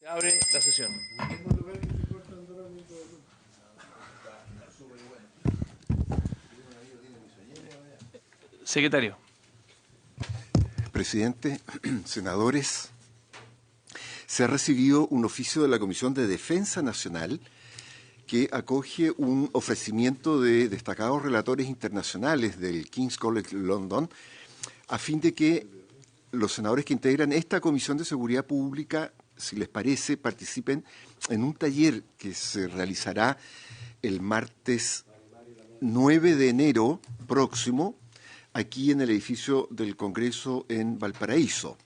Se abre la sesión. Secretario. Presidente, senadores, se ha recibido un oficio de la Comisión de Defensa Nacional que acoge un ofrecimiento de destacados relatores internacionales del King's College London a fin de que los senadores que integran esta Comisión de Seguridad Pública, si les parece, participen en un taller que se realizará el martes 9 de enero próximo aquí en el edificio del Congreso en Valparaíso.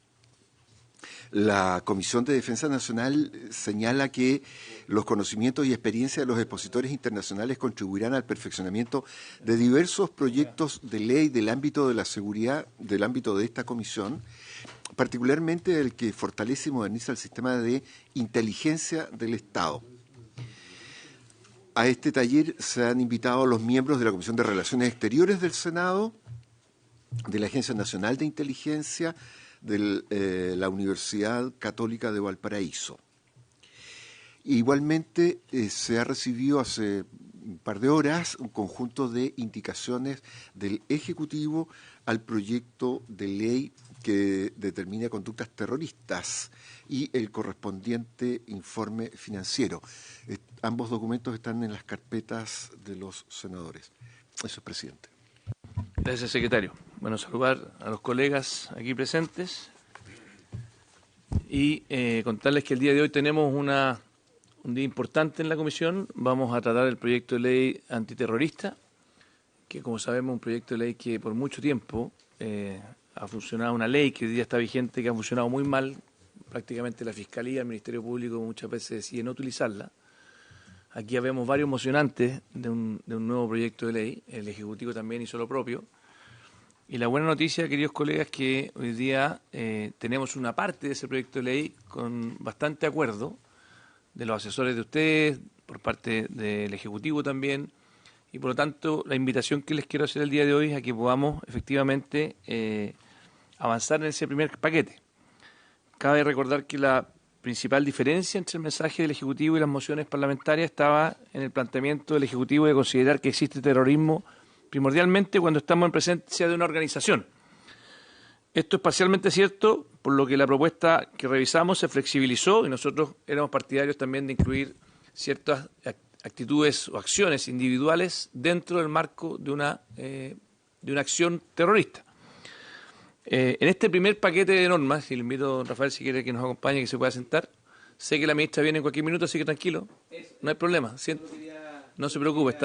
La Comisión de Defensa Nacional señala que los conocimientos y experiencias de los expositores internacionales contribuirán al perfeccionamiento de diversos proyectos de ley del ámbito de la seguridad, del ámbito de esta comisión, particularmente el que fortalece y moderniza el sistema de inteligencia del Estado. A este taller se han invitado a los miembros de la Comisión de Relaciones Exteriores del Senado, de la Agencia Nacional de Inteligencia, de la Universidad Católica de Valparaíso. Igualmente se ha recibido hace un par de horas un conjunto de indicaciones del Ejecutivo al proyecto de ley que determina conductas terroristas y el correspondiente informe financiero. Ambos documentos están en las carpetas de los senadores. Eso es, presidente. Gracias, secretario. Bueno, saludar a los colegas aquí presentes y contarles que el día de hoy tenemos un día importante en la comisión. Vamos a tratar el proyecto de ley antiterrorista, que como sabemos es un proyecto de ley que por mucho tiempo ha funcionado, una ley que hoy día está vigente, que ha funcionado muy mal. Prácticamente la Fiscalía, el Ministerio Público muchas veces decide no utilizarla. Aquí habemos varios mocionantes de un nuevo proyecto de ley. El Ejecutivo también hizo lo propio. Y la buena noticia, queridos colegas, es que hoy día tenemos una parte de ese proyecto de ley con bastante acuerdo de los asesores de ustedes, por parte del Ejecutivo también. Y por lo tanto, la invitación que les quiero hacer el día de hoy es a que podamos efectivamente avanzar en ese primer paquete. Cabe recordar que la principal diferencia entre el mensaje del Ejecutivo y las mociones parlamentarias estaba en el planteamiento del Ejecutivo de considerar que existe terrorismo primordialmente cuando estamos en presencia de una organización. Esto es parcialmente cierto, por lo que la propuesta que revisamos se flexibilizó y nosotros éramos partidarios también de incluir ciertas actitudes o acciones individuales dentro del marco de una acción terrorista. En este primer paquete de normas, y le invito a don Rafael si quiere que nos acompañe, que se pueda sentar, sé que la ministra viene en cualquier minuto, así que tranquilo, no hay problema, no se preocupe,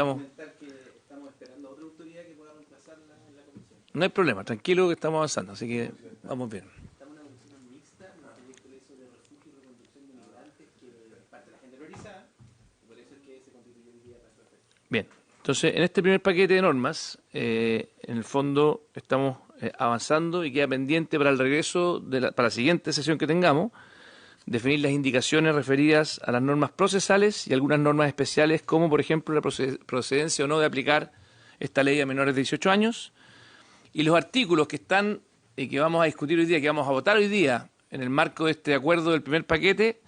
no hay problema, tranquilo que estamos avanzando, así que vamos bien. Estamos en una comisión mixta, un proyecto de ley sobre refugio y reconstrucción de migrantes que es parte de la agenda priorizada, y por eso es que se constituye hoy día para su efecto. Bien, entonces en este primer paquete de normas, en el fondo estamos avanzando y queda pendiente para el regreso, para la siguiente sesión que tengamos, definir las indicaciones referidas a las normas procesales y algunas normas especiales, como por ejemplo la procedencia o no de aplicar esta ley a menores de 18 años, y los artículos que están y que vamos a discutir hoy día, que vamos a votar hoy día en el marco de este acuerdo del primer paquete,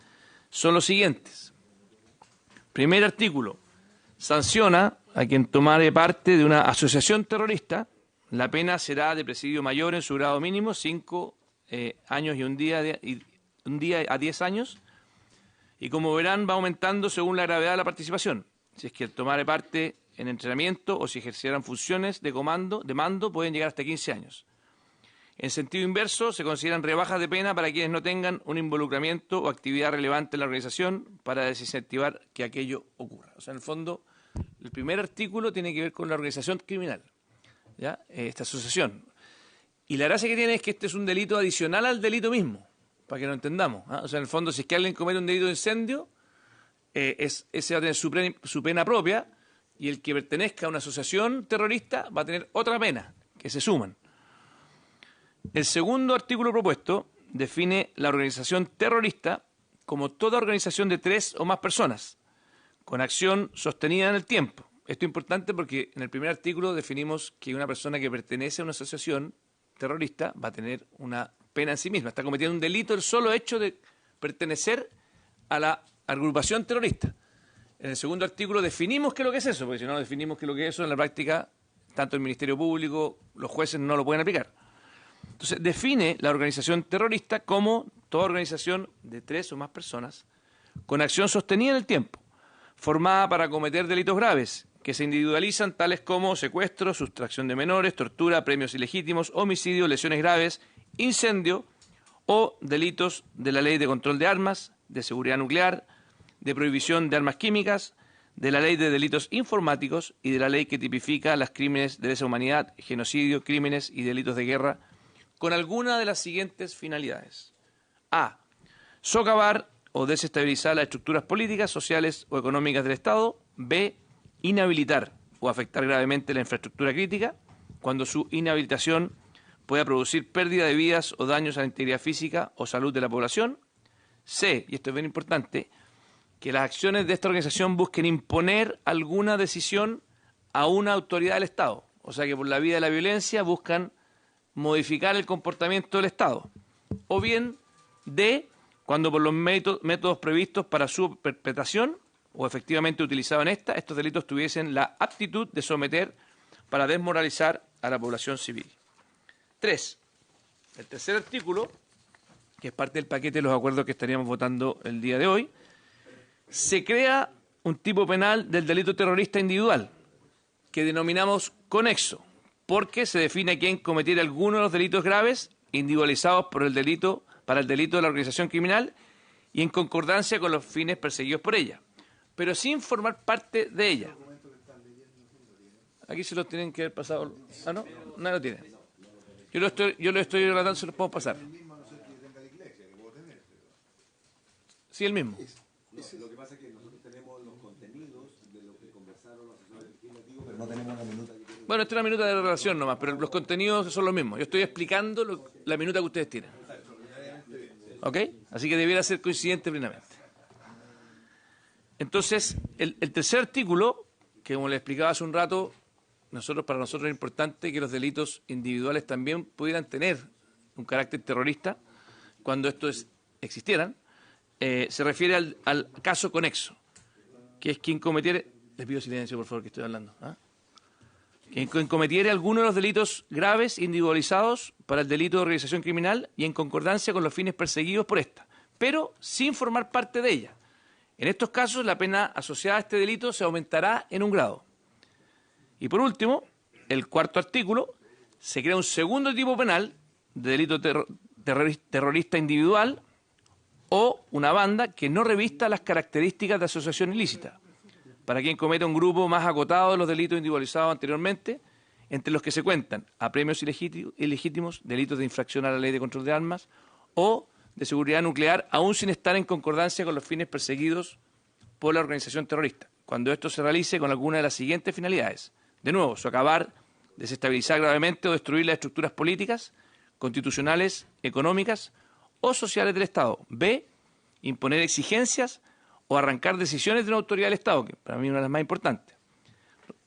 son los siguientes. Primer artículo, sanciona a quien tomare parte de una asociación terrorista. La pena será de presidio mayor en su grado mínimo, 5 años y un día a 10 años. Y como verán, va aumentando según la gravedad de la participación. Si es que tomare parte en entrenamiento o si ejercieran funciones de mando, pueden llegar hasta 15 años. En sentido inverso, se consideran rebajas de pena para quienes no tengan un involucramiento o actividad relevante en la organización para desincentivar que aquello ocurra. O sea, en el fondo, el primer artículo tiene que ver con la organización criminal, ¿ya? Esta asociación. Y la gracia que tiene es que este es un delito adicional al delito mismo, para que lo entendamos, ¿ah? O sea, en el fondo, si es que alguien comete un delito de incendio, ese va a tener su pena propia, y el que pertenezca a una asociación terrorista va a tener otra pena, que se suman. El segundo artículo propuesto define la organización terrorista como toda organización de 3 o más personas, con acción sostenida en el tiempo. Esto es importante porque en el primer artículo definimos que una persona que pertenece a una asociación terrorista va a tener una pena en sí misma. Está cometiendo un delito el solo hecho de pertenecer a la agrupación terrorista. En el segundo artículo definimos qué es lo que es eso, porque si no definimos qué es lo que es eso, en la práctica, tanto el Ministerio Público, los jueces no lo pueden aplicar. Entonces, define la organización terrorista como toda organización de 3 o más personas con acción sostenida en el tiempo, formada para cometer delitos graves, que se individualizan tales como secuestro, sustracción de menores, tortura, premios ilegítimos, homicidio, lesiones graves, incendio o delitos de la Ley de Control de Armas, de Seguridad Nuclear, de Prohibición de Armas Químicas, de la Ley de Delitos Informáticos y de la ley que tipifica los crímenes de lesa humanidad, genocidio, crímenes y delitos de guerra, con alguna de las siguientes finalidades. A. Socavar o desestabilizar las estructuras políticas, sociales o económicas del Estado. B. Inhabilitar o afectar gravemente la infraestructura crítica, cuando su inhabilitación pueda producir pérdida de vidas o daños a la integridad física o salud de la población. C. Y esto es bien importante, que las acciones de esta organización busquen imponer alguna decisión a una autoridad del Estado. O sea que por la vía de la violencia buscan modificar el comportamiento del Estado. O bien, D, cuando por los métodos previstos para su perpetración o efectivamente utilizados en estos delitos tuviesen la aptitud de someter para desmoralizar a la población civil. 3. El tercer artículo, que es parte del paquete de los acuerdos que estaríamos votando el día de hoy, se crea un tipo penal del delito terrorista individual, que denominamos conexo, porque se define a quien cometiera alguno de los delitos graves individualizados para el delito de la organización criminal y en concordancia con los fines perseguidos por ella, pero sin formar parte de ella. Aquí se los tienen que haber pasado. Ah, no, no lo tienen. Yo lo estoy relatando, se los puedo pasar. Sí, el mismo. Lo que pasa es que nosotros tenemos los contenidos de lo que conversaron los asesores legislativos, pero no tenemos la minuta que tienen. Bueno, esta es una minuta de relación nomás, pero los contenidos son los mismos. Yo estoy explicando la minuta que ustedes tienen. ¿Ok? Así que debiera ser coincidente plenamente. Entonces, el tercer artículo, que como les explicaba hace un rato, para nosotros es importante que los delitos individuales también pudieran tener un carácter terrorista cuando estos existieran. Se refiere al caso conexo, que es quien cometiere... Les pido silencio, por favor, que estoy hablando. Quien cometiere alguno de los delitos graves individualizados para el delito de organización criminal y en concordancia con los fines perseguidos por esta, pero sin formar parte de ella. En estos casos, la pena asociada a este delito se aumentará en un grado. Y por último, el cuarto artículo, se crea un segundo tipo penal de delito terrorista individual o una banda que no revista las características de asociación ilícita, para quien cometa un grupo más acotado de los delitos individualizados anteriormente, entre los que se cuentan apremios ilegítimos, delitos de infracción a la Ley de Control de Armas o de seguridad nuclear, aún sin estar en concordancia con los fines perseguidos por la organización terrorista, cuando esto se realice con alguna de las siguientes finalidades. De nuevo, socavar, desestabilizar gravemente o destruir las estructuras políticas, constitucionales, económicas o sociales del Estado. B, imponer exigencias o arrancar decisiones de una autoridad del Estado, que para mí es una de las más importantes.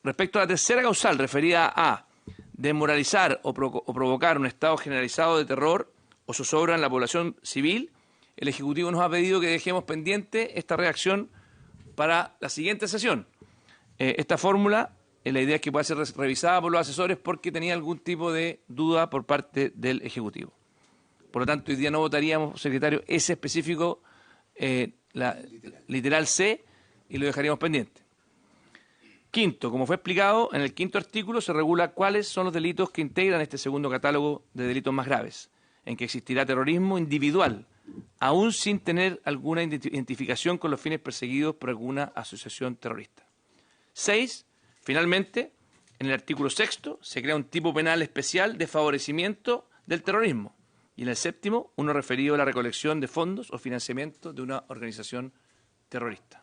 Respecto a la tercera causal, referida a desmoralizar o provocar un estado generalizado de terror o zozobra en la población civil, el Ejecutivo nos ha pedido que dejemos pendiente esta reacción para la siguiente sesión. Esta fórmula, la idea es que pueda ser revisada por los asesores porque tenía algún tipo de duda por parte del Ejecutivo. Por lo tanto, hoy día no votaríamos, secretario, ese específico, literal C, y lo dejaríamos pendiente. Quinto, como fue explicado, en el quinto artículo se regula cuáles son los delitos que integran este segundo catálogo de delitos más graves, en que existirá terrorismo individual, aún sin tener alguna identificación con los fines perseguidos por alguna asociación terrorista. 6. Finalmente, en el artículo sexto se crea un tipo penal especial de favorecimiento del terrorismo, y en el séptimo, uno referido a la recolección de fondos o financiamiento de una organización terrorista.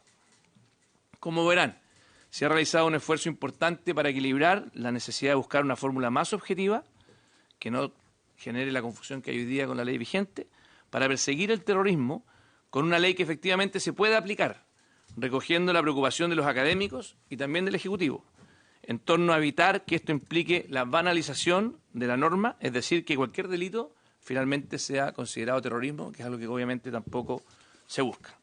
Como verán, se ha realizado un esfuerzo importante para equilibrar la necesidad de buscar una fórmula más objetiva, que no genere la confusión que hay hoy día con la ley vigente, para perseguir el terrorismo con una ley que efectivamente se pueda aplicar, recogiendo la preocupación de los académicos y también del Ejecutivo, en torno a evitar que esto implique la banalización de la norma, es decir, que cualquier delito finalmente sea considerado terrorismo, que es algo que obviamente tampoco se busca.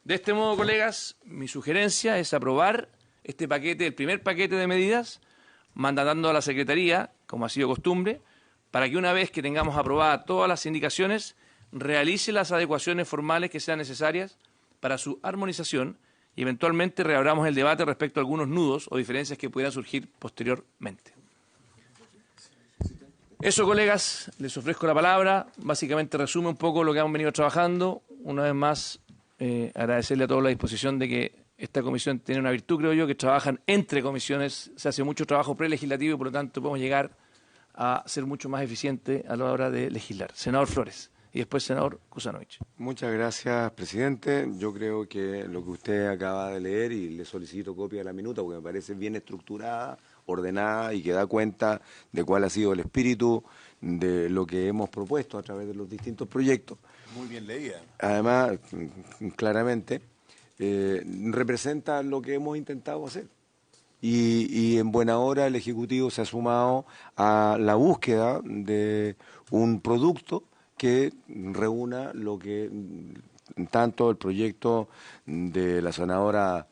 De este modo, colegas, mi sugerencia es aprobar este paquete, el primer paquete de medidas, mandatando a la Secretaría, como ha sido costumbre, para que una vez que tengamos aprobadas todas las indicaciones, realice las adecuaciones formales que sean necesarias para su armonización y eventualmente reabramos el debate respecto a algunos nudos o diferencias que pudieran surgir posteriormente. Eso, colegas, les ofrezco la palabra. Básicamente resume un poco lo que hemos venido trabajando. Una vez más, agradecerle a todos la disposición de que esta comisión tiene una virtud, creo yo, que trabajan entre comisiones, se hace mucho trabajo prelegislativo y por lo tanto podemos llegar a ser mucho más eficientes a la hora de legislar. Senador Flores y después senador Kusanovich. Muchas gracias, presidente. Yo creo que lo que usted acaba de leer, y le solicito copia de la minuta porque me parece bien estructurada, ordenada y que da cuenta de cuál ha sido el espíritu de lo que hemos propuesto a través de los distintos proyectos. Muy bien leída. Además, claramente, representa lo que hemos intentado hacer. Y en buena hora el Ejecutivo se ha sumado a la búsqueda de un producto que reúna lo que tanto el proyecto de la senadora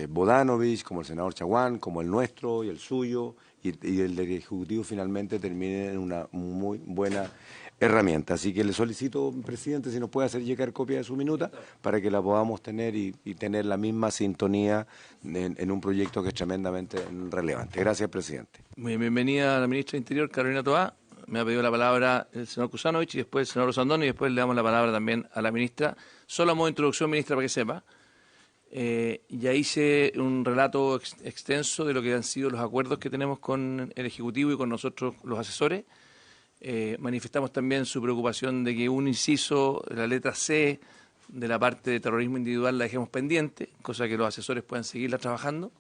Bodanovich, como el senador Chaguán, como el nuestro y el suyo, y el del Ejecutivo finalmente termine en una muy buena herramienta. Así que le solicito, presidente, si nos puede hacer llegar copia de su minuta para que la podamos tener y tener la misma sintonía en un proyecto que es tremendamente relevante. Gracias, presidente. Muy bien, bienvenida a la ministra de Interior, Carolina Toá. Me ha pedido la palabra el senador Kusanovich y después el senador Osandón y después le damos la palabra también a la ministra. Solo a modo de introducción, ministra, para que sepa. Ya hice un relato extenso de lo que han sido los acuerdos que tenemos con el Ejecutivo y con nosotros los asesores. Manifestamos también su preocupación de que un inciso, la letra C de la parte de terrorismo individual la dejemos pendiente, cosa que los asesores puedan seguirla trabajando.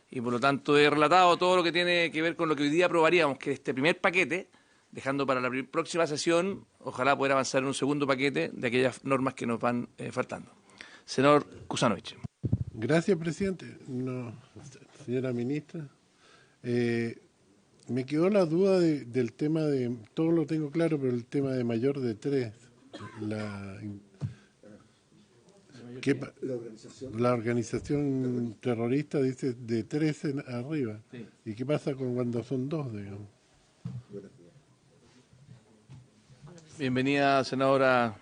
Y por lo tanto he relatado todo lo que tiene que ver con lo que hoy día aprobaríamos, que este primer paquete, dejando para la próxima sesión, ojalá poder avanzar en un segundo paquete de aquellas normas que nos van faltando. Senador Kusanovich. Gracias, presidente. No, señora ministra, me quedó la duda del tema de, todo lo tengo claro, pero el tema de mayor de 3, la organización terrorista dice de 3 en arriba. Sí. ¿Y qué pasa cuando son 2, digamos? Bienvenida, senadora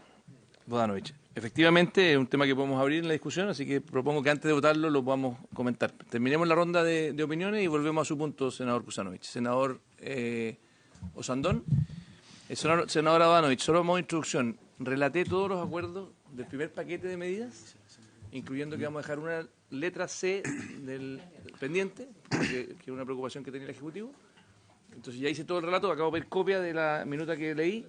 Bodanovich. Efectivamente, es un tema que podemos abrir en la discusión, así que propongo que antes de votarlo lo podamos comentar. Terminemos la ronda de opiniones y volvemos a su punto, senador Kusanovich. Senador Osandón. Senadora Bodanovich, solo a modo de introducción, relaté todos los acuerdos del primer paquete de medidas, incluyendo que vamos a dejar una letra C del pendiente, que es una preocupación que tenía el Ejecutivo. Entonces ya hice todo el relato, acabo de ver copia de la minuta que leí,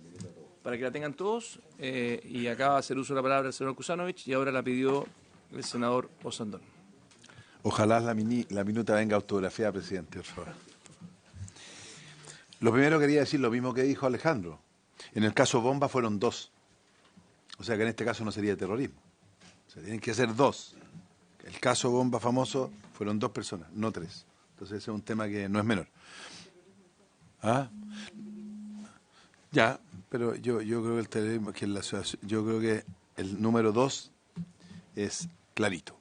para que la tengan todos, y acaba de hacer uso de la palabra el senador Kusanovich y ahora la pidió el senador Osandón. Ojalá la minuta venga autografiada, presidente, por favor. Lo primero quería decir lo mismo que dijo Alejandro. En el caso Bomba fueron 2. O sea que en este caso no sería terrorismo. O sea, tienen que ser 2. El caso Bomba famoso fueron 2 personas, no 3. Entonces ese es un tema que no es menor. ¿Ah? Ya, pero yo creo que el terrorismo, yo creo que el número 2 es clarito.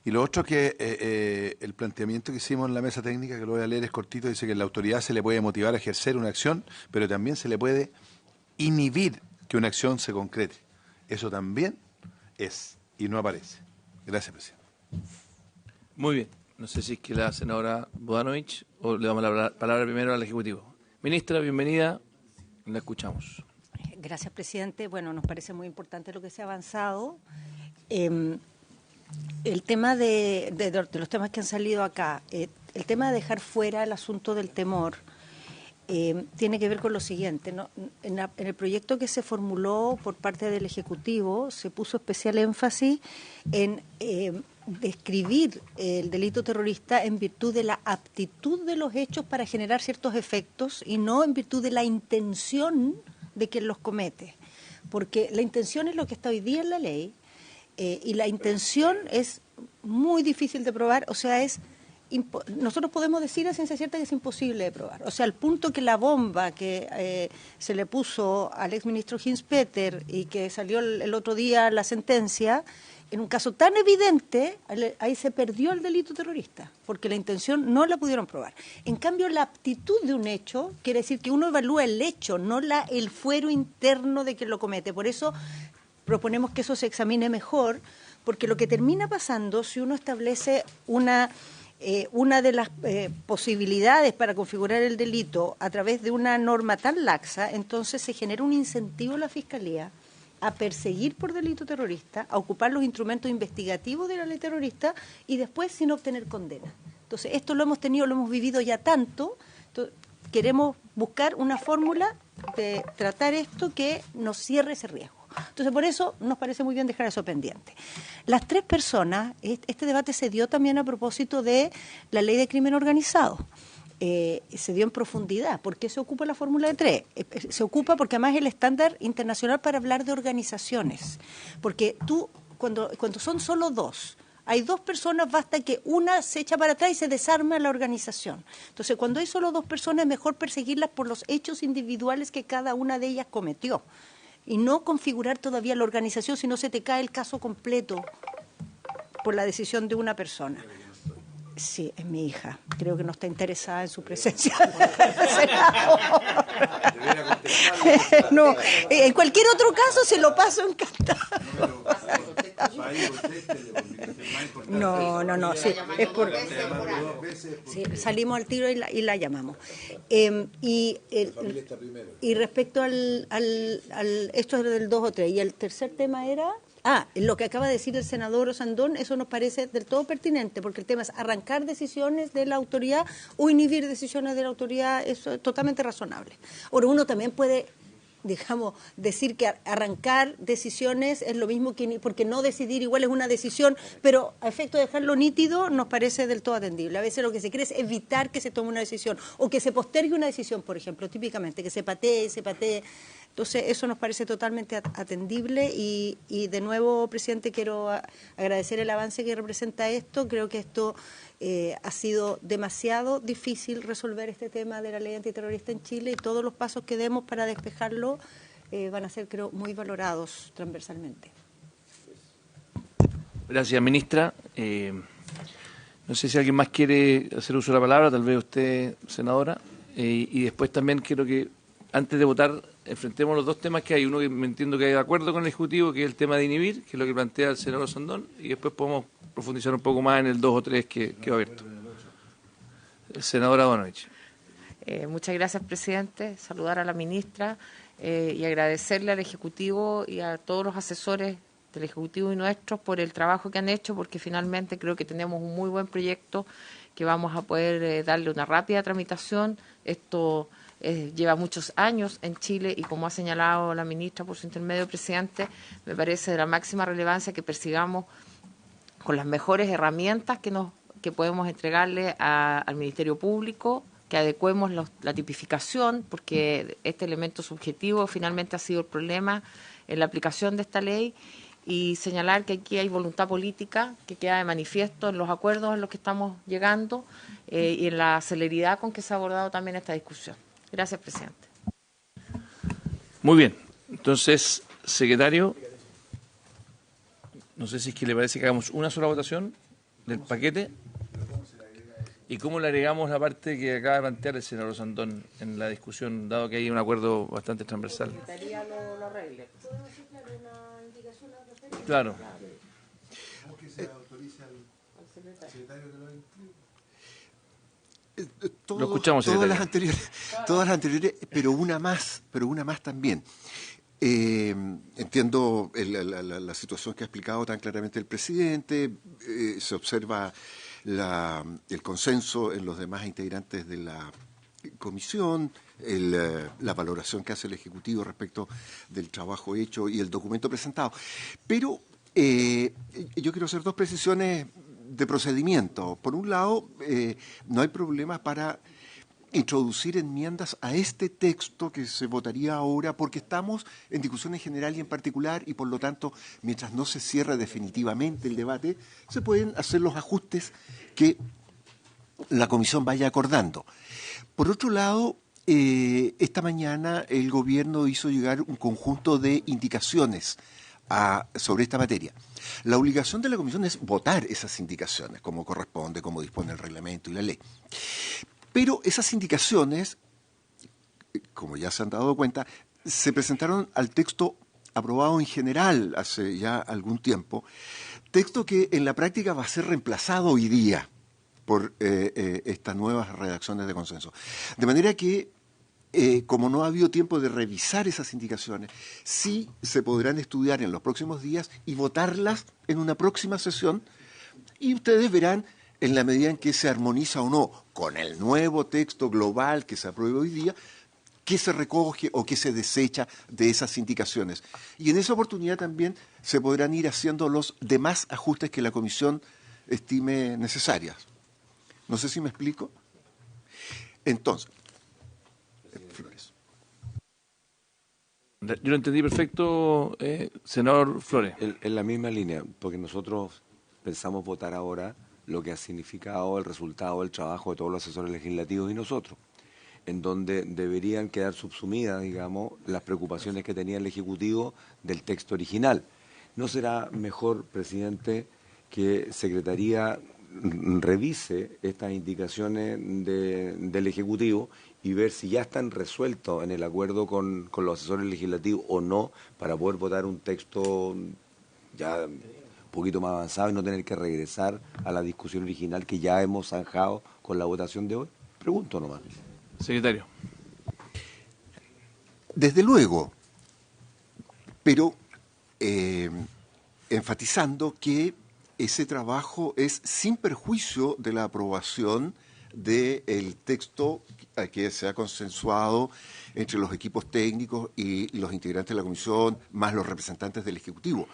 Y lo otro que el planteamiento que hicimos en la mesa técnica, que lo voy a leer, es cortito, dice que la autoridad se le puede motivar a ejercer una acción, pero también se le puede inhibir que una acción se concrete. Eso también es, y no aparece. Gracias, presidente. Muy bien. No sé si es que la senadora Bodanovich o le damos la palabra primero al Ejecutivo. Ministra, bienvenida. La escuchamos. Gracias, presidente. Bueno, nos parece muy importante lo que se ha avanzado. El tema de los temas que han salido acá, el tema de dejar fuera el asunto del temor, tiene que ver con lo siguiente, ¿no? En el proyecto que se formuló por parte del Ejecutivo se puso especial énfasis en describir el delito terrorista en virtud de la aptitud de los hechos para generar ciertos efectos y no en virtud de la intención de quien los comete. Porque la intención es lo que está hoy día en la ley y la intención es muy difícil de probar, o sea, nosotros podemos decir a ciencia cierta que es imposible de probar. O sea, al punto que la bomba que se le puso al exministro Hinz-Peter y que salió el otro día la sentencia, En un caso tan evidente, ahí se perdió el delito terrorista, porque la intención no la pudieron probar. En cambio, la aptitud de un hecho quiere decir que uno evalúa el hecho, no el fuero interno de quien lo comete. Por eso proponemos que eso se examine mejor, porque lo que termina pasando, si uno establece una de las posibilidades para configurar el delito a través de una norma tan laxa, entonces se genera un incentivo a la Fiscalía a perseguir por delito terrorista, a ocupar los instrumentos investigativos de la ley terrorista y después sin obtener condena. Entonces, esto lo hemos vivido ya tanto, queremos buscar una fórmula de tratar esto que nos cierre ese riesgo. Entonces, por eso nos parece muy bien dejar eso pendiente. Las 3 personas, este debate se dio también a propósito de la ley de crimen organizado. Se dio en profundidad. ¿Por qué se ocupa la fórmula de 3? Se ocupa porque además es el estándar internacional para hablar de organizaciones. Porque cuando son solo 2, hay 2 personas, basta que una se echa para atrás y se desarma la organización. Entonces, cuando hay solo 2 personas, es mejor perseguirlas por los hechos individuales que cada una de ellas cometió. Y no configurar todavía la organización si no se te cae el caso completo por la decisión de una persona. Sí, es mi hija. Creo que no está interesada en su presencia. No, en cualquier otro caso se lo paso encantado. No, sí, es por... Sí, salimos al tiro y la llamamos. Y respecto al esto es del 2 o 3, y el tercer tema era... lo que acaba de decir el senador Osandón, eso nos parece del todo pertinente, porque el tema es arrancar decisiones de la autoridad o inhibir decisiones de la autoridad, eso es totalmente razonable. Ahora, uno también puede, digamos, decir que arrancar decisiones es lo mismo que, porque no decidir igual es una decisión, pero a efecto de dejarlo nítido nos parece del todo atendible. A veces lo que se quiere es evitar que se tome una decisión o que se postergue una decisión, por ejemplo, típicamente, que se patee. Entonces, eso nos parece totalmente atendible y de nuevo, presidente, quiero agradecer el avance que representa esto. Creo que esto ha sido demasiado difícil resolver este tema de la ley antiterrorista en Chile y todos los pasos que demos para despejarlo van a ser, creo, muy valorados transversalmente. Gracias, ministra. No sé si alguien más quiere hacer uso de la palabra, tal vez usted, senadora. Y después también quiero que, antes de votar, enfrentemos los 2 temas que hay. Uno que me entiendo que hay de acuerdo con el Ejecutivo, que es el tema de inhibir, que es lo que plantea el senador Sandón, y después podemos profundizar un poco más en el 2 o 3 que va abierto. Senadora Bonovich. Muchas gracias, presidente. Saludar a la ministra y agradecerle al Ejecutivo y a todos los asesores del Ejecutivo y nuestros por el trabajo que han hecho, porque finalmente creo que tenemos un muy buen proyecto que vamos a poder darle una rápida tramitación. Esto lleva muchos años en Chile y, como ha señalado la ministra por su intermedio, presidente, me parece de la máxima relevancia que persigamos con las mejores herramientas que podemos entregarle al Ministerio Público, que adecuemos la tipificación, porque este elemento subjetivo finalmente ha sido el problema en la aplicación de esta ley, y señalar que aquí hay voluntad política que queda de manifiesto en los acuerdos en los que estamos llegando y en la celeridad con que se ha abordado también esta discusión. Gracias, presidente. Muy bien. Entonces, secretario, no sé si es que le parece que hagamos una sola votación del paquete. ¿Y cómo le agregamos la parte que acaba de plantear el senador Sandón en la discusión, dado que hay un acuerdo bastante transversal? Claro. Lo escuchamos, todas las anteriores, pero una más también. Entiendo la situación que ha explicado tan claramente el presidente, se observa el consenso en los demás integrantes de la comisión, la valoración que hace el Ejecutivo respecto del trabajo hecho y el documento presentado. Pero yo quiero hacer 2 precisiones de procedimiento. Por un lado, no hay problema para introducir enmiendas a este texto que se votaría ahora, porque estamos en discusión en general y en particular, y por lo tanto, mientras no se cierre definitivamente el debate, se pueden hacer los ajustes que la comisión vaya acordando. Por otro lado, esta mañana el gobierno hizo llegar un conjunto de indicaciones sobre esta materia. La obligación de la comisión es votar esas indicaciones, como corresponde, como dispone el reglamento y la ley. Pero esas indicaciones, como ya se han dado cuenta, se presentaron al texto aprobado en general hace ya algún tiempo, texto que en la práctica va a ser reemplazado hoy día por estas nuevas redacciones de consenso. De manera que, como no ha habido tiempo de revisar esas indicaciones, sí se podrán estudiar en los próximos días y votarlas en una próxima sesión, y ustedes verán, en la medida en que se armoniza o no con el nuevo texto global que se apruebe hoy día, qué se recoge o qué se desecha de esas indicaciones. Y en esa oportunidad también se podrán ir haciendo los demás ajustes que la comisión estime necesarias. No sé si me explico. Entonces, Flores. Yo lo entendí perfecto, senador Flores. En la misma línea, porque nosotros pensamos votar ahora lo que ha significado el resultado del trabajo de todos los asesores legislativos y nosotros, en donde deberían quedar subsumidas, digamos, las preocupaciones que tenía el Ejecutivo del texto original. ¿No será mejor, presidente, que Secretaría revise estas indicaciones del Ejecutivo y ver si ya están resueltos en el acuerdo con los asesores legislativos o no, para poder votar un texto ya un poquito más avanzado y no tener que regresar a la discusión original que ya hemos zanjado con la votación de hoy? Pregunto nomás. Secretario. Desde luego, pero enfatizando que ese trabajo es sin perjuicio de la aprobación del texto que se ha consensuado entre los equipos técnicos y los integrantes de la comisión, más los representantes del Ejecutivo.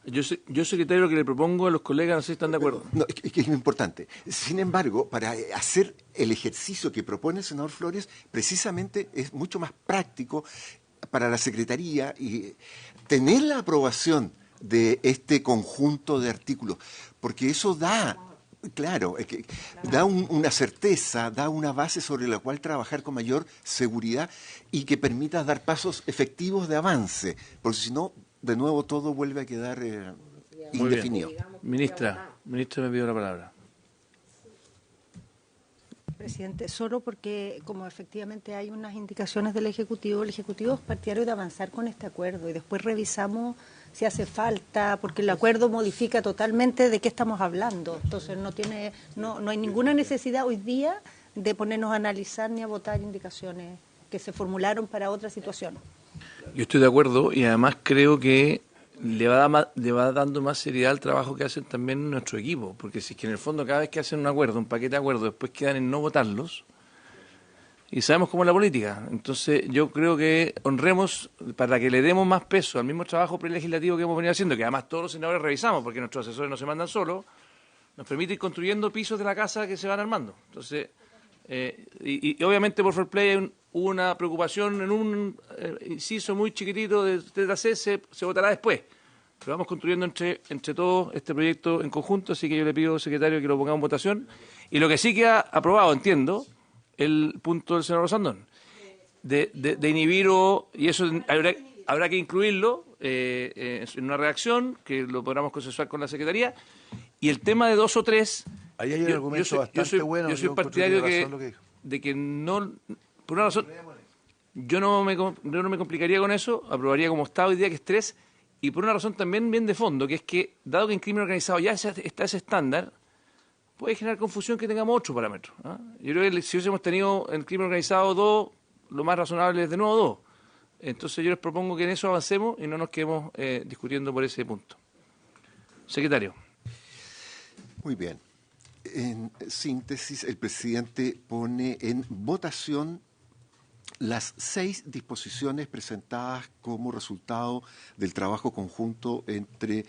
Yo, secretario, lo que le propongo a los colegas, no sé si están de acuerdo. No, es que es muy importante. Sin embargo, para hacer el ejercicio que propone el senador Flores, precisamente es mucho más práctico para la Secretaría y tener la aprobación de este conjunto de artículos, porque eso da, claro, es que da una certeza, da una base sobre la cual trabajar con mayor seguridad y que permita dar pasos efectivos de avance, porque si no, de nuevo todo vuelve a quedar indefinido. Ministra me pidió la palabra. Presidente, solo porque como efectivamente hay unas indicaciones del Ejecutivo, el Ejecutivo es partidario de avanzar con este acuerdo y después revisamos si hace falta, porque el acuerdo modifica totalmente de qué estamos hablando. Entonces no hay ninguna necesidad hoy día de ponernos a analizar ni a votar indicaciones que se formularon para otra situación. Yo estoy de acuerdo y además creo que le va dando más seriedad al trabajo que hacen también nuestro equipo, porque si es que en el fondo cada vez que hacen un acuerdo, un paquete de acuerdos, después quedan en no votarlos, y sabemos cómo es la política. Entonces yo creo que honremos, para que le demos más peso al mismo trabajo prelegislativo que hemos venido haciendo, que además todos los senadores revisamos, porque nuestros asesores no se mandan solos, nos permite ir construyendo pisos de la casa que se van armando. Entonces, y obviamente por Fair Play hay una preocupación en un inciso muy chiquitito de TC, se votará después. Pero vamos construyendo entre todos este proyecto en conjunto, así que yo le pido, secretario, que lo pongamos en votación. Y lo que sí queda aprobado, entiendo, el punto del senador Sandón, de inhibir y eso habrá que incluirlo en una redacción, que lo podamos consensuar con la Secretaría. Y el tema de 2 o 3... Ahí hay un argumento bastante bueno. Yo soy partidario de que no... Por una razón, yo no me complicaría con eso, aprobaría como está hoy día, que es 3, y por una razón también bien de fondo, que es que, dado que en crimen organizado ya está ese estándar, puede generar confusión que tengamos otro parámetro. Yo creo que si hubiésemos tenido en crimen organizado 2, lo más razonable es de nuevo 2. Entonces yo les propongo que en eso avancemos y no nos quedemos discutiendo por ese punto. Secretario. Muy bien. En síntesis, el presidente pone en votación las 6 disposiciones presentadas como resultado del trabajo conjunto entre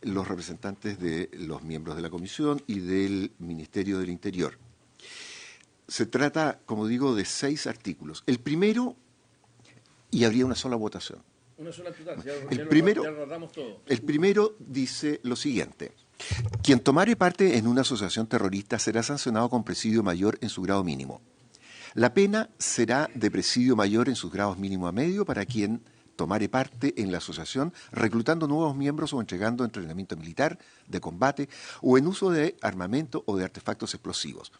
los representantes de los miembros de la comisión y del Ministerio del Interior. Se trata, como digo, de 6 artículos. El primero, y habría una sola votación. Una sola total, el primero dice lo siguiente: quien tomare parte en una asociación terrorista será sancionado con presidio mayor en su grado mínimo. La pena será de presidio mayor en sus grados mínimo a medio para quien tomare parte en la asociación reclutando nuevos miembros o entregando entrenamiento militar, de combate o en uso de armamento o de artefactos explosivos.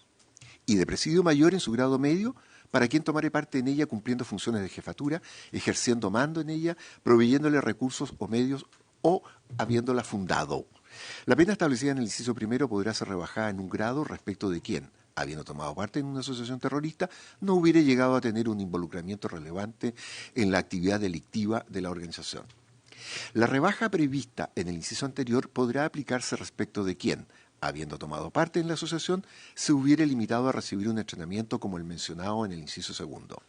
Y de presidio mayor en su grado medio para quien tomare parte en ella cumpliendo funciones de jefatura, ejerciendo mando en ella, proveyéndole recursos o medios o habiéndola fundado. La pena establecida en el inciso primero podrá ser rebajada en un grado respecto de quien, habiendo tomado parte en una asociación terrorista, no hubiere llegado a tener un involucramiento relevante en la actividad delictiva de la organización. La rebaja prevista en el inciso anterior podrá aplicarse respecto de quien, habiendo tomado parte en la asociación, se hubiere limitado a recibir un entrenamiento como el mencionado en el inciso segundo.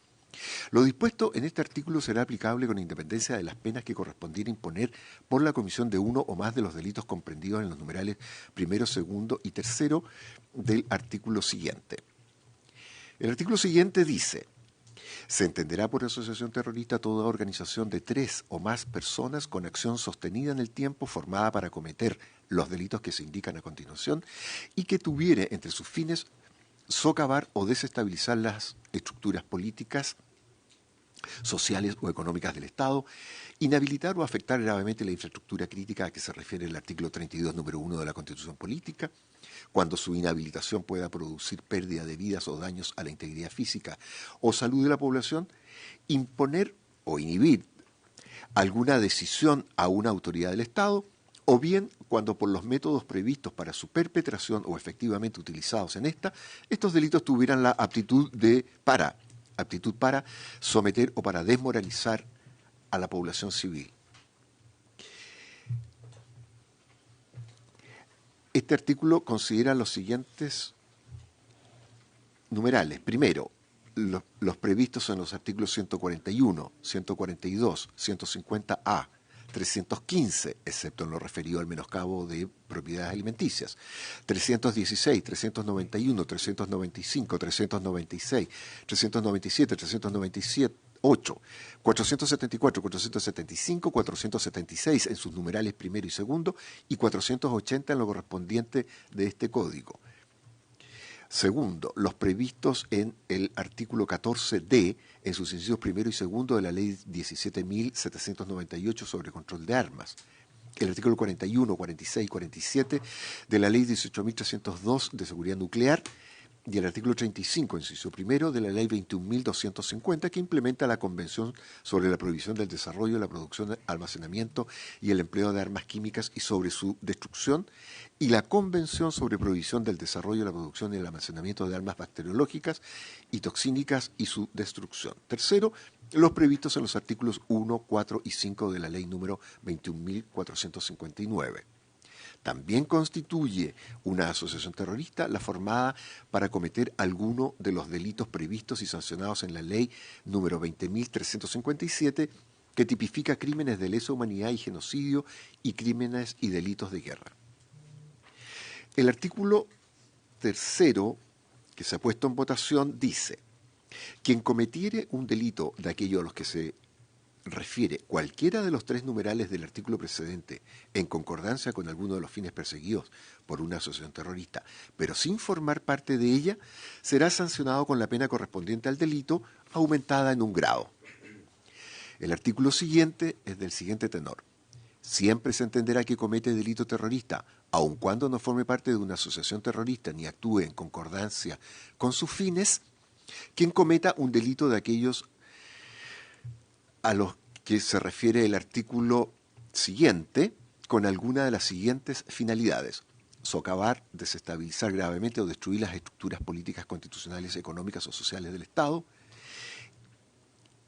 Lo dispuesto en este artículo será aplicable con independencia de las penas que correspondiera imponer por la comisión de uno o más de los delitos comprendidos en los numerales primero, segundo y tercero del artículo siguiente. El artículo siguiente dice: se entenderá por asociación terrorista toda organización de 3 o más personas con acción sostenida en el tiempo formada para cometer los delitos que se indican a continuación y que tuviere entre sus fines socavar o desestabilizar las estructuras políticas, sociales o económicas del Estado, inhabilitar o afectar gravemente la infraestructura crítica a que se refiere el artículo 32, número 1 de la Constitución Política, cuando su inhabilitación pueda producir pérdida de vidas o daños a la integridad física o salud de la población, imponer o inhibir alguna decisión a una autoridad del Estado, o bien cuando por los métodos previstos para su perpetración o efectivamente utilizados en esta, estos delitos tuvieran la aptitud para someter o para desmoralizar a la población civil. Este artículo considera los siguientes numerales. Primero, los previstos en los artículos 141, 142, 150A, 315, excepto en lo referido al menoscabo de propiedades alimenticias, 316, 391, 395, 396, 397, 398, 474, 475, 476 en sus numerales primero y segundo y 480 en lo correspondiente de este código. Segundo, los previstos en el artículo 14D, en sus incisos primero y segundo de la Ley 17.798 sobre control de armas. El artículo 41, 46 y 47 de la Ley 18.302 de seguridad nuclear. Y el artículo 35, inciso primero, de la Ley 21.250, que implementa la Convención sobre la prohibición del desarrollo, la producción, almacenamiento y el empleo de armas químicas y sobre su destrucción, y la Convención sobre prohibición del desarrollo, la producción y el almacenamiento de armas bacteriológicas y toxínicas y su destrucción. Tercero, los previstos en los artículos 1, 4 y 5 de la Ley número 21.459. También constituye una asociación terrorista la formada para cometer alguno de los delitos previstos y sancionados en la Ley número 20.357, que tipifica crímenes de lesa humanidad y genocidio y crímenes y delitos de guerra. El artículo tercero, que se ha puesto en votación, dice: quien cometiere un delito de aquello a los que se refiere cualquiera de los 3 numerales del artículo precedente en concordancia con alguno de los fines perseguidos por una asociación terrorista, pero sin formar parte de ella, será sancionado con la pena correspondiente al delito, aumentada en un grado. El artículo siguiente es del siguiente tenor: siempre se entenderá que comete delito terrorista, aun cuando no forme parte de una asociación terrorista ni actúe en concordancia con sus fines, quien cometa un delito de aquellos a los que se refiere el artículo siguiente, con alguna de las siguientes finalidades: socavar, desestabilizar gravemente o destruir las estructuras políticas, constitucionales, económicas o sociales del Estado,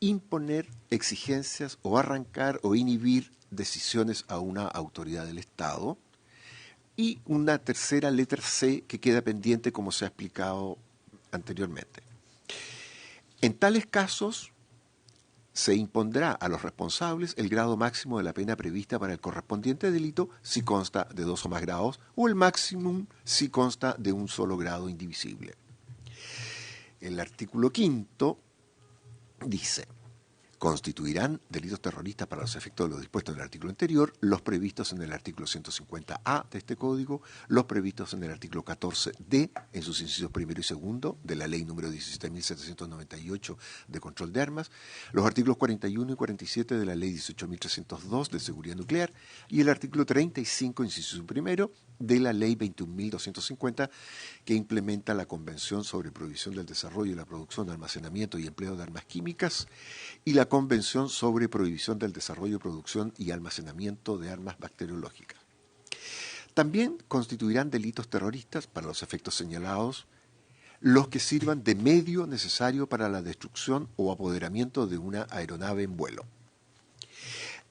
imponer exigencias o arrancar o inhibir decisiones a una autoridad del Estado, y una tercera letra C que queda pendiente, como se ha explicado anteriormente. En tales casos, se impondrá a los responsables el grado máximo de la pena prevista para el correspondiente delito si consta de 2 o más grados, o el máximo si consta de un solo grado indivisible. El artículo 5 dice: Constituirán delitos terroristas para los efectos de lo dispuesto en el artículo anterior, los previstos en el artículo 150A de este código, los previstos en el artículo 14D en sus incisos primero y segundo de la ley número 17.798 de control de armas, los artículos 41 y 47 de la ley 18.302 de seguridad nuclear y el artículo 35, inciso primero, de la ley 21.250 que implementa la Convención sobre Prohibición del Desarrollo, la Producción, Almacenamiento y Empleo de Armas Químicas y la Convención sobre Prohibición del Desarrollo, Producción y Almacenamiento de Armas Bacteriológicas. También constituirán delitos terroristas para los efectos señalados los que sirvan de medio necesario para la destrucción o apoderamiento de una aeronave en vuelo.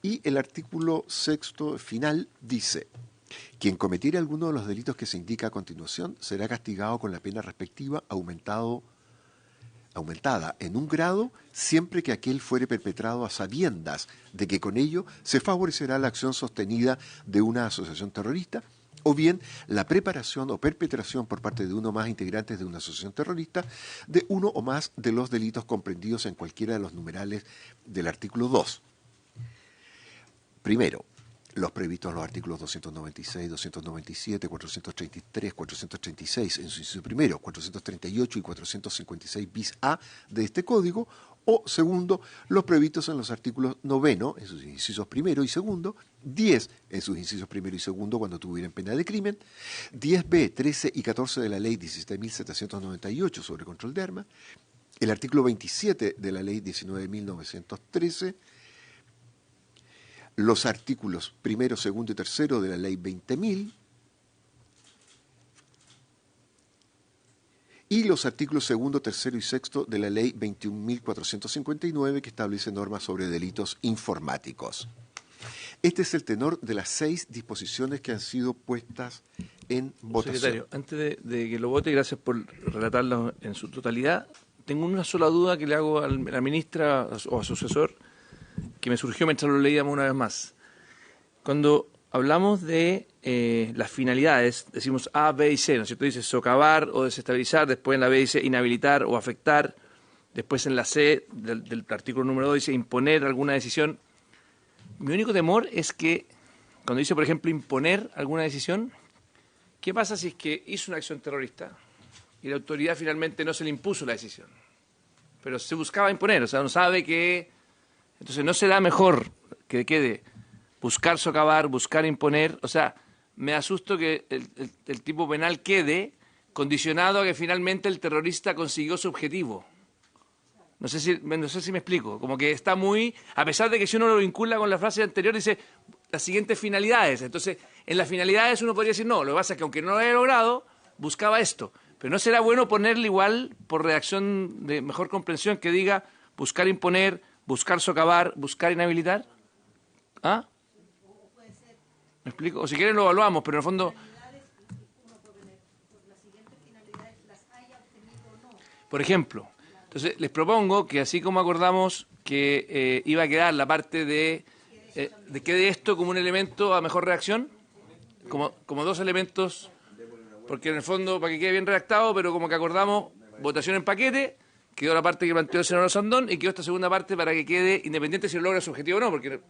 Y el artículo 6º final dice: quien cometiere alguno de los delitos que se indica a continuación será castigado con la pena respectiva aumentada en un grado siempre que aquel fuere perpetrado a sabiendas de que con ello se favorecerá la acción sostenida de una asociación terrorista o bien la preparación o perpetración por parte de uno o más integrantes de una asociación terrorista de uno o más de los delitos comprendidos en cualquiera de los numerales del artículo 2. Primero, los previstos en los artículos 296, 297, 433, 436 en su inciso primero, 438 y 456 bis A de este código, o segundo, los previstos en los artículos 9 en sus incisos primero y segundo, 10 en sus incisos primero y segundo cuando tuvieran pena de crimen, 10b, 13 y 14 de la ley 17.798 sobre control de armas, el artículo 27 de la ley 19.913, los artículos primero, segundo y tercero de la ley 20.000 y los artículos segundo, tercero y sexto de la ley 21.459 que establece normas sobre delitos informáticos. Este es el tenor de las 6 disposiciones que han sido puestas en votación. Secretario, antes de que lo vote, gracias por relatarlo en su totalidad, tengo una sola duda que le hago a la ministra o a su asesor, que me surgió mientras lo leíamos una vez más. Cuando hablamos de las finalidades, decimos A, B y C, ¿no es cierto? Dice socavar o desestabilizar, después en la B dice inhabilitar o afectar, después en la C del artículo número 2 dice imponer alguna decisión. Mi único temor es que cuando dice, por ejemplo, imponer alguna decisión, ¿qué pasa si es que hizo una acción terrorista y la autoridad finalmente no se le impuso la decisión? Pero se buscaba imponer, o sea, uno sabe que... Entonces, ¿no será mejor que quede buscar socavar, buscar imponer? O sea, me asusto que el tipo penal quede condicionado a que finalmente el terrorista consiguió su objetivo. No sé si me explico. Como que está muy... A pesar de que si uno lo vincula con la frase anterior, dice las siguientes finalidades. Entonces, en las finalidades uno podría decir, no, lo que pasa es que aunque no lo haya logrado, buscaba esto. Pero ¿no será bueno ponerle igual, por redacción de mejor comprensión, que diga buscar imponer, buscar socavar, buscar inhabilitar? ¿Ah? ¿Me explico? O si quieren lo evaluamos, pero en el fondo... Por ejemplo, entonces les propongo que así como acordamos que iba a quedar la parte de quede esto como un elemento a mejor redacción, como dos elementos, porque en el fondo, para que quede bien redactado, pero como que acordamos votación en paquete, quedó la parte que planteó el senador Sandón y quedó esta segunda parte para que quede independiente si logra su objetivo o no, porque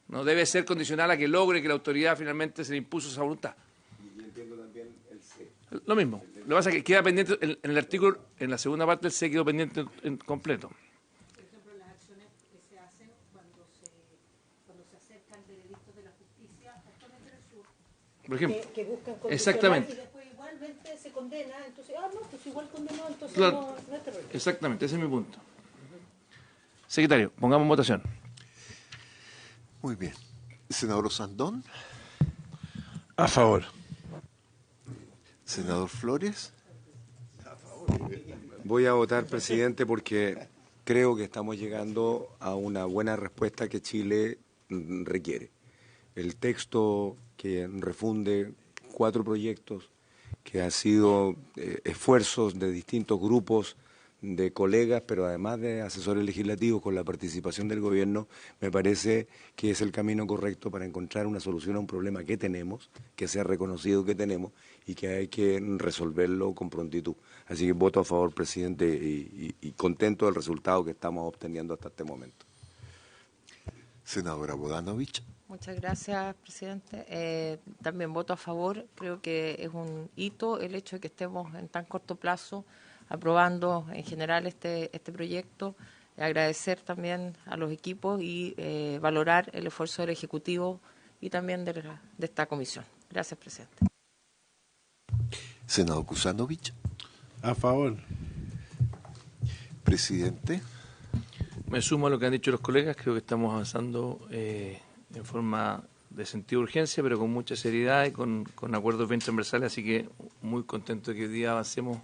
no debe ser condicional a que logre que la autoridad finalmente se le impuso esa voluntad. Y entiendo también el C. Lo mismo. Lo que pasa es que queda pendiente en el artículo, en la segunda parte el C quedó pendiente en completo. Por ejemplo, las acciones que se hacen cuando se acercan de delitos de la justicia, actualmente en el sur, Por ejemplo, que buscan condicionar exactamente. y después igualmente se condena, entonces, pues igual condenó, entonces Claro. no es terrorista. Exactamente, ese es mi punto. Secretario, pongamos en votación. Muy bien. Senador Sandón, A favor. senador Flores, Voy a votar, presidente, porque creo que estamos llegando a una buena respuesta que Chile requiere. El texto que refunde 4 proyectos, que han sido esfuerzos de distintos grupos de colegas, pero además de asesores legislativos con la participación del gobierno, me parece que es el camino correcto para encontrar una solución a un problema que tenemos, que se ha reconocido que tenemos y que hay que resolverlo con prontitud. Así que voto a favor, presidente, y contento del resultado que estamos obteniendo hasta este momento. Senadora Bodanovich. Muchas gracias, presidente. También voto a favor. Creo que es un hito el hecho de que estemos en tan corto plazo aprobando en general este proyecto. Agradecer también a los equipos y valorar el esfuerzo del Ejecutivo y también de esta comisión. Gracias, presidente. Senador Kusanovich. A favor. Presidente. Me sumo a lo que han dicho los colegas. Creo que estamos avanzando en forma de sentido de urgencia, pero con mucha seriedad y con acuerdos bien transversales, así que muy contento de que hoy día avancemos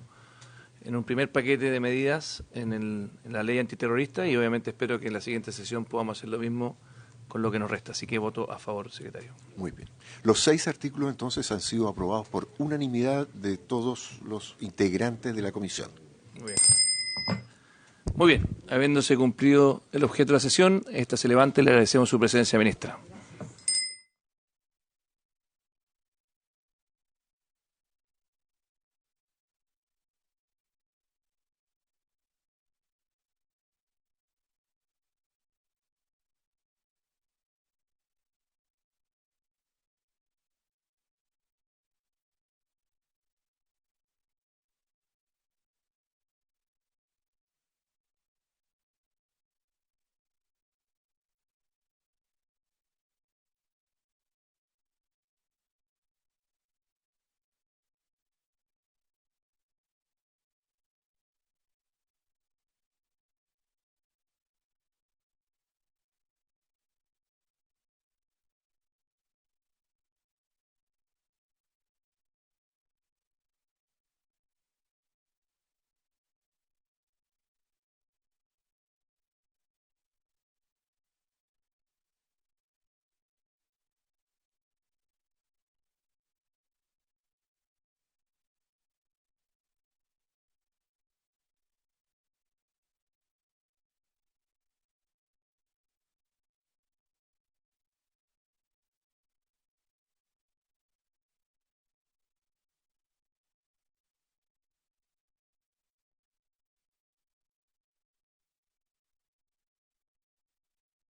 en un primer paquete de medidas en la ley antiterrorista y obviamente espero que en la siguiente sesión podamos hacer lo mismo con lo que nos resta. Así que voto a favor, secretario. Muy bien. Los 6 artículos entonces han sido aprobados por unanimidad de todos los integrantes de la comisión. Muy bien. Muy bien, habiéndose cumplido el objeto de la sesión, esta se levanta y le agradecemos su presencia, ministra.